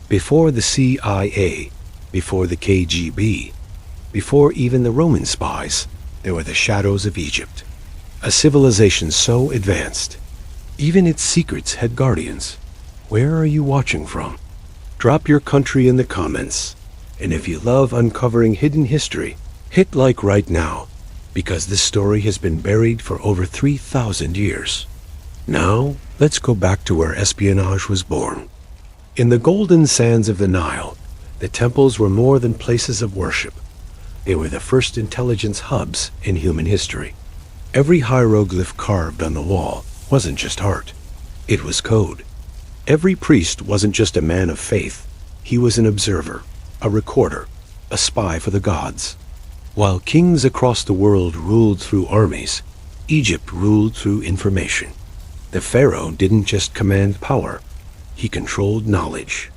Before the CIA, before the KGB, before even the Roman spies, there were the shadows of Egypt. A civilization so advanced, even its secrets had guardians. Where are you watching from? Drop your country in the comments. And if you love uncovering hidden history, hit like right now, because this story has been buried for over 3,000 years. Now, let's go back to where espionage was born. In the golden sands of the Nile, the temples were more than places of worship. They were the first intelligence hubs in human history. Every hieroglyph carved on the wall wasn't just art. It was code. Every priest wasn't just a man of faith. He was an observer, a recorder, a spy for the gods. While kings across the world ruled through armies, Egypt ruled through information. The Pharaoh didn't just command power. He controlled knowledge.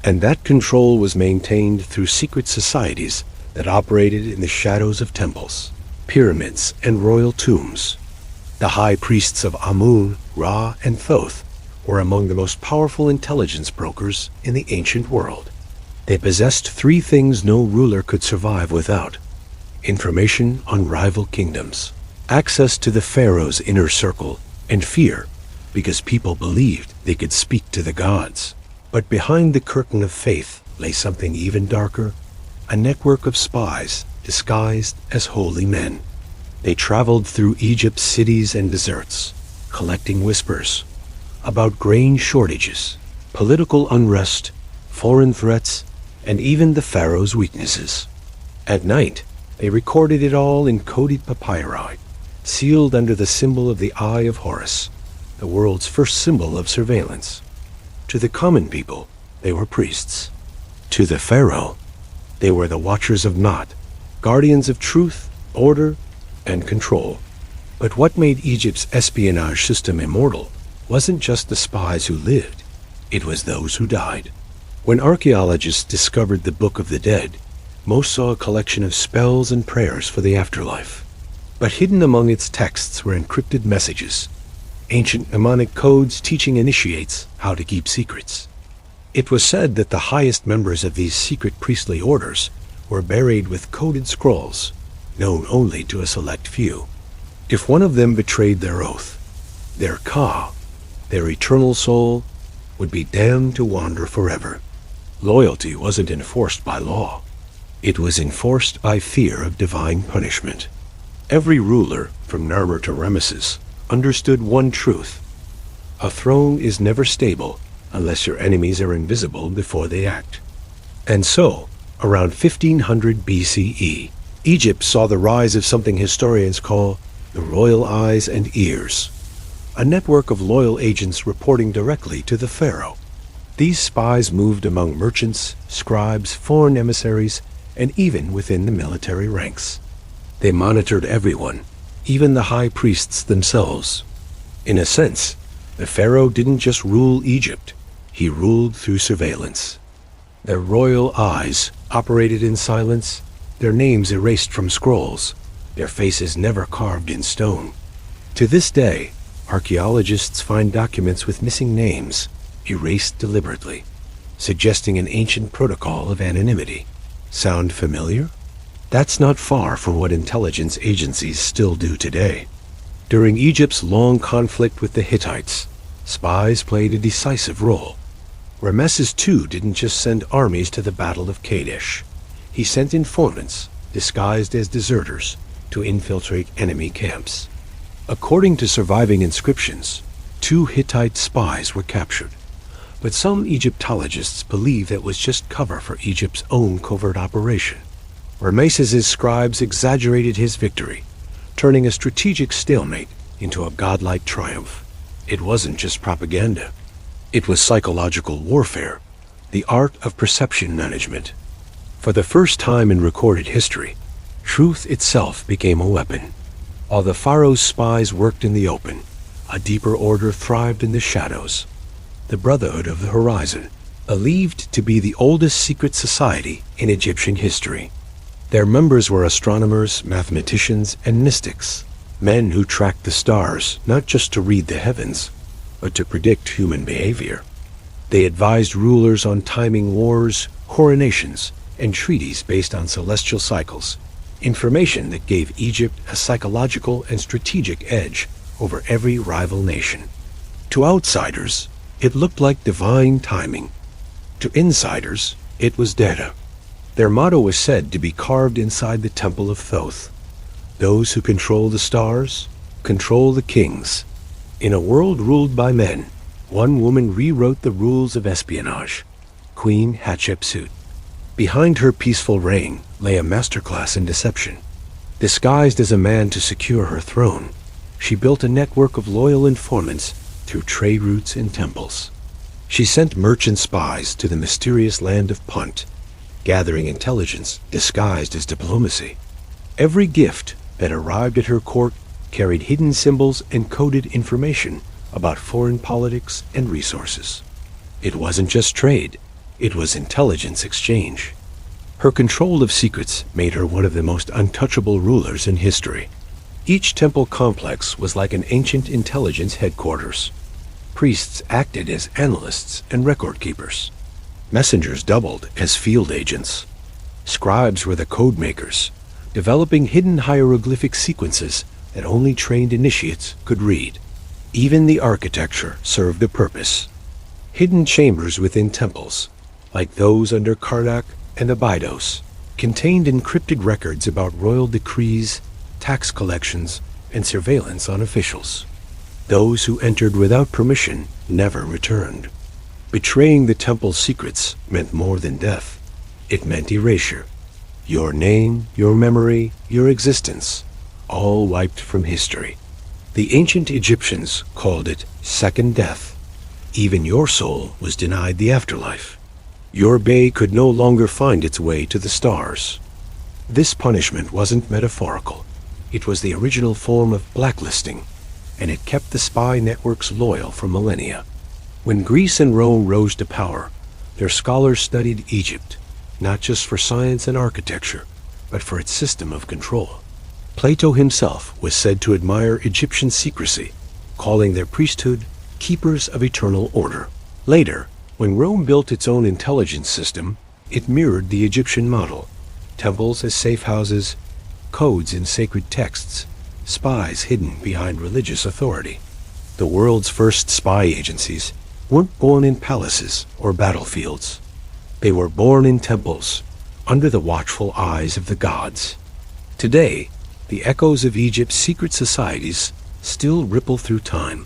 And that control was maintained through secret societies that operated in the shadows of temples, pyramids, and royal tombs. The high priests of Amun, Ra, and Thoth were among the most powerful intelligence brokers in the ancient world. They possessed three things no ruler could survive without: information on rival kingdoms, access to the pharaoh's inner circle, and fear, because people believed they could speak to the gods. But behind the curtain of faith lay something even darker: a network of spies disguised as holy men. They traveled through Egypt's cities and deserts, collecting whispers about grain shortages, political unrest, foreign threats, and even the pharaoh's weaknesses. At night, they recorded it all in coded papyri, sealed under the symbol of the Eye of Horus, the world's first symbol of surveillance. To the common people, they were priests. To the pharaoh, they were the watchers of Nut, guardians of truth, order, and control. But what made Egypt's espionage system immortal wasn't just the spies who lived, it was those who died. When archaeologists discovered the Book of the Dead, most saw a collection of spells and prayers for the afterlife. But hidden among its texts were encrypted messages, ancient mnemonic codes teaching initiates how to keep secrets. It was said that the highest members of these secret priestly orders were buried with coded scrolls, known only to a select few. If one of them betrayed their oath, their Ka, their eternal soul, would be damned to wander forever. Loyalty wasn't enforced by law. It was enforced by fear of divine punishment. Every ruler, from Narmer to Ramesses, understood one truth: a throne is never stable unless your enemies are invisible before they act. And so, around 1500 BCE, Egypt saw the rise of something historians call the royal eyes and ears, a network of loyal agents reporting directly to the pharaoh. These spies moved among merchants, scribes, foreign emissaries, and even within the military ranks. They monitored everyone, even the high priests themselves. In a sense, the pharaoh didn't just rule Egypt, he ruled through surveillance. Their royal eyes operated in silence, their names erased from scrolls, their faces never carved in stone. To this day, archaeologists find documents with missing names, erased deliberately, suggesting an ancient protocol of anonymity. Sound familiar? That's not far from what intelligence agencies still do today. During Egypt's long conflict with the Hittites, spies played a decisive role. Ramesses II didn't just send armies to the Battle of Kadesh. He sent informants, disguised as deserters, to infiltrate enemy camps. According to surviving inscriptions, 2 Hittite spies were captured. But some Egyptologists believe that was just cover for Egypt's own covert operation. Ramesses' scribes exaggerated his victory, turning a strategic stalemate into a godlike triumph. It wasn't just propaganda. It was psychological warfare, the art of perception management. For the first time in recorded history, truth itself became a weapon. While the pharaoh's spies worked in the open, a deeper order thrived in the shadows. The Brotherhood of the Horizon, believed to be the oldest secret society in Egyptian history. Their members were astronomers, mathematicians, and mystics, men who tracked the stars not just to read the heavens, but to predict human behavior. They advised rulers on timing wars, coronations, and treaties based on celestial cycles, information that gave Egypt a psychological and strategic edge over every rival nation. To outsiders, it looked like divine timing. To insiders, it was data. Their motto was said to be carved inside the Temple of Thoth. Those who control the stars, control the kings. In a world ruled by men, one woman rewrote the rules of espionage, Queen Hatshepsut. Behind her peaceful reign lay a masterclass in deception. Disguised as a man to secure her throne, she built a network of loyal informants through trade routes and temples. She sent merchant spies to the mysterious land of Punt, gathering intelligence disguised as diplomacy. Every gift that arrived at her court carried hidden symbols and coded information about foreign politics and resources. It wasn't just trade, it was intelligence exchange. Her control of secrets made her one of the most untouchable rulers in history. Each temple complex was like an ancient intelligence headquarters. Priests acted as analysts and record keepers. Messengers doubled as field agents. Scribes were the code makers, developing hidden hieroglyphic sequences that only trained initiates could read. Even the architecture served a purpose. Hidden chambers within temples, like those under Karnak and Abydos, contained encrypted records about royal decrees, tax collections, and surveillance on officials. Those who entered without permission never returned. Betraying the temple's secrets meant more than death. It meant erasure. Your name, your memory, your existence, all wiped from history. The ancient Egyptians called it second death. Even your soul was denied the afterlife. Your bay could no longer find its way to the stars. This punishment wasn't metaphorical. It was the original form of blacklisting, and it kept the spy networks loyal for millennia. When Greece and Rome rose to power, their scholars studied Egypt, not just for science and architecture, but for its system of control. Plato himself was said to admire Egyptian secrecy, calling their priesthood keepers of eternal order. Later, when Rome built its own intelligence system, it mirrored the Egyptian model: temples as safe houses, codes in sacred texts, spies hidden behind religious authority. The world's first spy agencies weren't born in palaces or battlefields. They were born in temples, under the watchful eyes of the gods. Today, the echoes of Egypt's secret societies still ripple through time,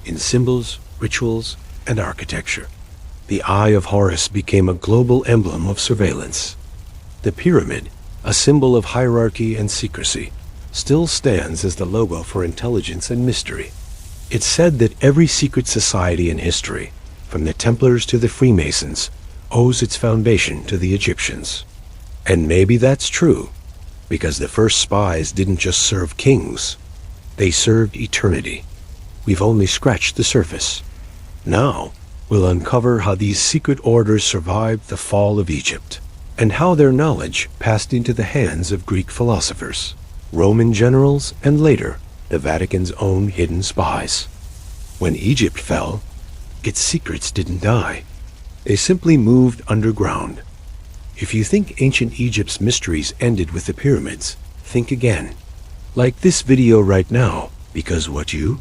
in symbols, rituals, and architecture. The Eye of Horus became a global emblem of surveillance. The pyramid, a symbol of hierarchy and secrecy, still stands as the logo for intelligence and mystery. It's said that every secret society in history, from the Templars to the Freemasons, owes its foundation to the Egyptians. And maybe that's true, because the first spies didn't just serve kings. They served eternity. We've only scratched the surface. Now, we'll uncover how these secret orders survived the fall of Egypt, and how their knowledge passed into the hands of Greek philosophers, Roman generals, and later, the Vatican's own hidden spies. When Egypt fell, its secrets didn't die. They simply moved underground. If you think ancient Egypt's mysteries ended with the pyramids, think again. Like this video right now, because what you're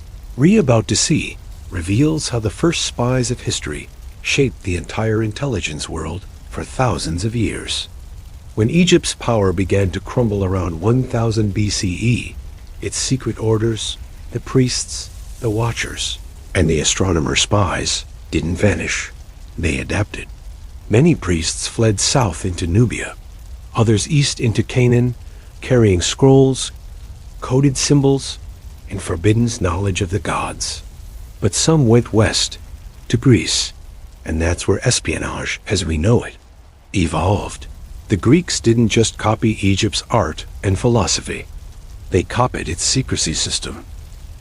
about to see reveals how the first spies of history shaped the entire intelligence world for thousands of years. When Egypt's power began to crumble around 1000 BCE, its secret orders, the priests, the watchers, and the astronomer spies didn't vanish. They adapted. Many priests fled south into Nubia, others east into Canaan, carrying scrolls, coded symbols, and forbidden knowledge of the gods. But some went west, to Greece, and that's where espionage, as we know it, evolved. The Greeks didn't just copy Egypt's art and philosophy. They copied its secrecy system.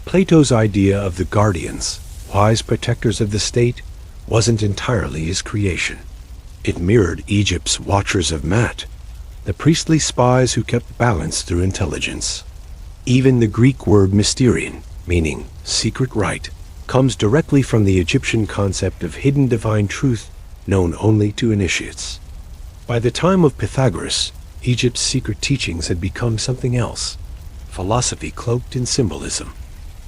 Plato's idea of the guardians, wise protectors of the state, wasn't entirely his creation. It mirrored Egypt's watchers of Mat, the priestly spies who kept balance through intelligence. Even the Greek word mysterion, meaning secret rite, comes directly from the Egyptian concept of hidden divine truth known only to initiates. By the time of Pythagoras, Egypt's secret teachings had become something else, philosophy cloaked in symbolism.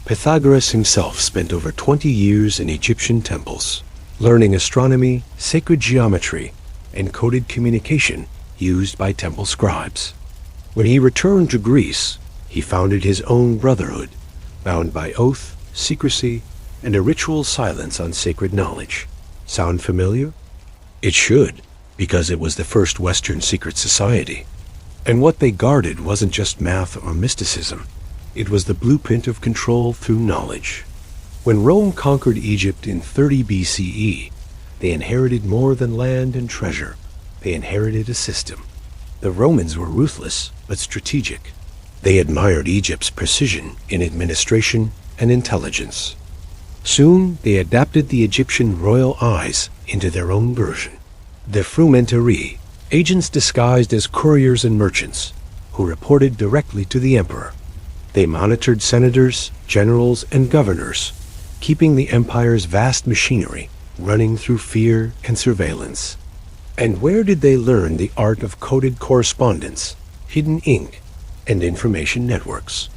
Pythagoras himself spent over 20 years in Egyptian temples, learning astronomy, sacred geometry, and coded communication used by temple scribes. When he returned to Greece, he founded his own brotherhood, bound by oath, secrecy, and a ritual silence on sacred knowledge. Sound familiar? It should, because it was the first Western secret society. And what they guarded wasn't just math or mysticism. It was the blueprint of control through knowledge. When Rome conquered Egypt in 30 BCE, they inherited more than land and treasure. They inherited a system. The Romans were ruthless, but strategic. They admired Egypt's precision in administration and intelligence. Soon, they adapted the Egyptian royal eyes into their own version. The frumentari, agents disguised as couriers and merchants, who reported directly to the emperor. They monitored senators, generals, and governors, keeping the empire's vast machinery running through fear and surveillance. And where did they learn the art of coded correspondence, hidden ink, and information networks?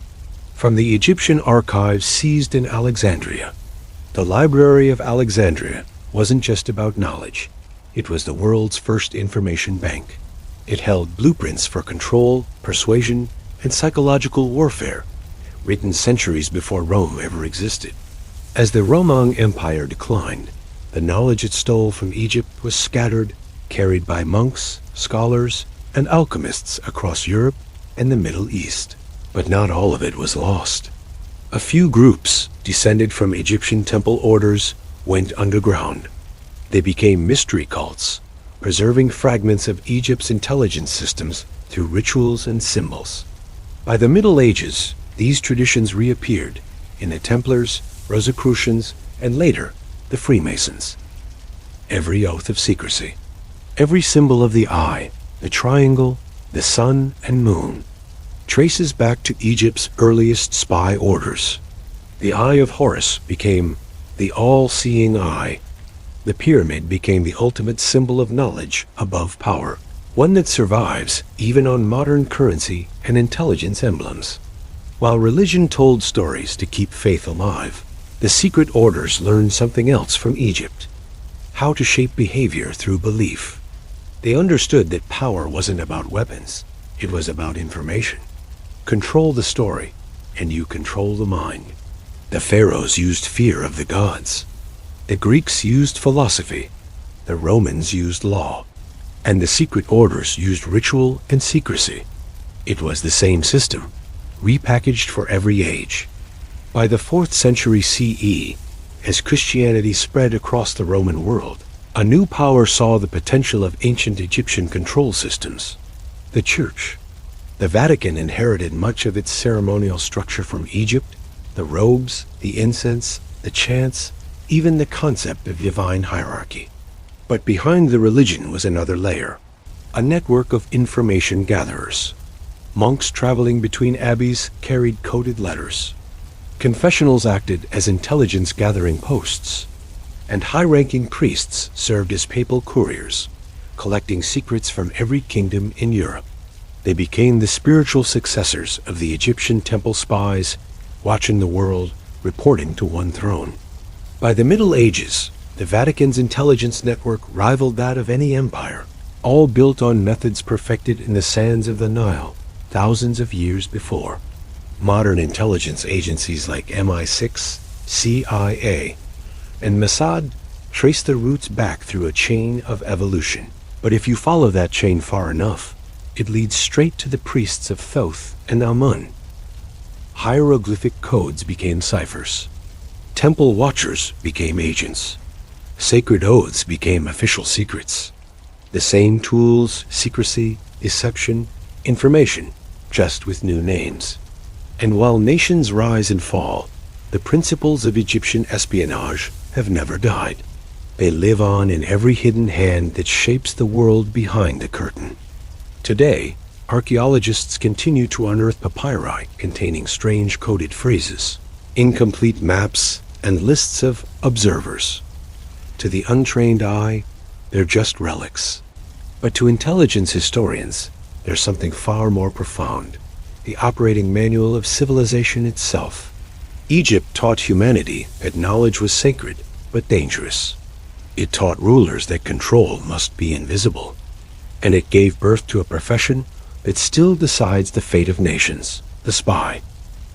From the Egyptian archives seized in Alexandria. The Library of Alexandria wasn't just about knowledge. It was the world's first information bank. It held blueprints for control, persuasion, and psychological warfare, written centuries before Rome ever existed. As the Roman Empire declined, the knowledge it stole from Egypt was scattered, carried by monks, scholars, and alchemists across Europe and the Middle East. But not all of it was lost. A few groups, descended from Egyptian temple orders, went underground. They became mystery cults, preserving fragments of Egypt's intelligence systems through rituals and symbols. By the Middle Ages, these traditions reappeared in the Templars, Rosicrucians, and later, the Freemasons. Every oath of secrecy, every symbol of the eye, the triangle, the sun and moon, traces back to Egypt's earliest spy orders. The eye of Horus became the all-seeing eye. The pyramid became the ultimate symbol of knowledge above power, one that survives even on modern currency and intelligence emblems. While religion told stories to keep faith alive, the secret orders learned something else from Egypt: how to shape behavior through belief. They understood that power wasn't about weapons, it was about information. Control the story, and you control the mind. The pharaohs used fear of the gods. The Greeks used philosophy. The Romans used law. And the secret orders used ritual and secrecy. It was the same system, repackaged for every age. By the 4th century CE, as Christianity spread across the Roman world, a new power saw the potential of ancient Egyptian control systems: the Church. The Vatican inherited much of its ceremonial structure from Egypt: the robes, the incense, the chants, even the concept of divine hierarchy. But behind the religion was another layer: a network of information gatherers. Monks traveling between abbeys carried coded letters. Confessionals acted as intelligence-gathering posts, and high-ranking priests served as papal couriers, collecting secrets from every kingdom in Europe. They became the spiritual successors of the Egyptian temple spies, watching the world, reporting to one throne. By the Middle Ages, the Vatican's intelligence network rivaled that of any empire, all built on methods perfected in the sands of the Nile thousands of years before. Modern intelligence agencies like MI6, CIA, and Mossad trace their roots back through a chain of evolution. But if you follow that chain far enough, it leads straight to the priests of Thoth and Amun. Hieroglyphic codes became ciphers. Temple watchers became agents. Sacred oaths became official secrets. The same tools: secrecy, deception, information, just with new names. And while nations rise and fall, the principles of Egyptian espionage have never died. They live on in every hidden hand that shapes the world behind the curtain. Today, archaeologists continue to unearth papyri containing strange coded phrases, incomplete maps, and lists of observers. To the untrained eye, they're just relics. But to intelligence historians, there's something far more profound: the operating manual of civilization itself. Egypt taught humanity that knowledge was sacred but dangerous. It taught rulers that control must be invisible. And it gave birth to a profession that still decides the fate of nations: the spy.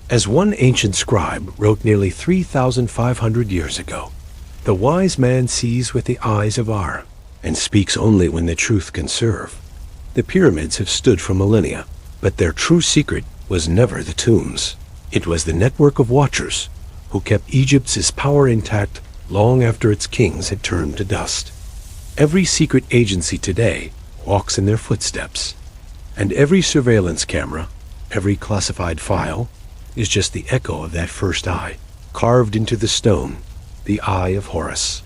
As one ancient scribe wrote nearly 3,500 years ago, "The wise man sees with the eyes of Ar, and speaks only when the truth can serve." The pyramids have stood for millennia, but their true secret was never the tombs. It was the network of watchers who kept Egypt's power intact long after its kings had turned to dust. Every secret agency today walks in their footsteps, and every surveillance camera, every classified file, is just the echo of that first eye, carved into the stone, the Eye of Horus.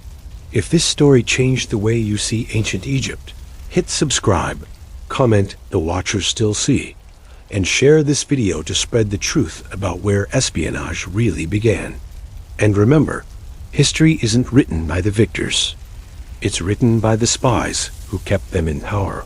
If this story changed the way you see ancient Egypt, hit subscribe, comment "The Watchers Still See," and share this video to spread the truth about where espionage really began. And remember, history isn't written by the victors. It's written by the spies who kept them in power.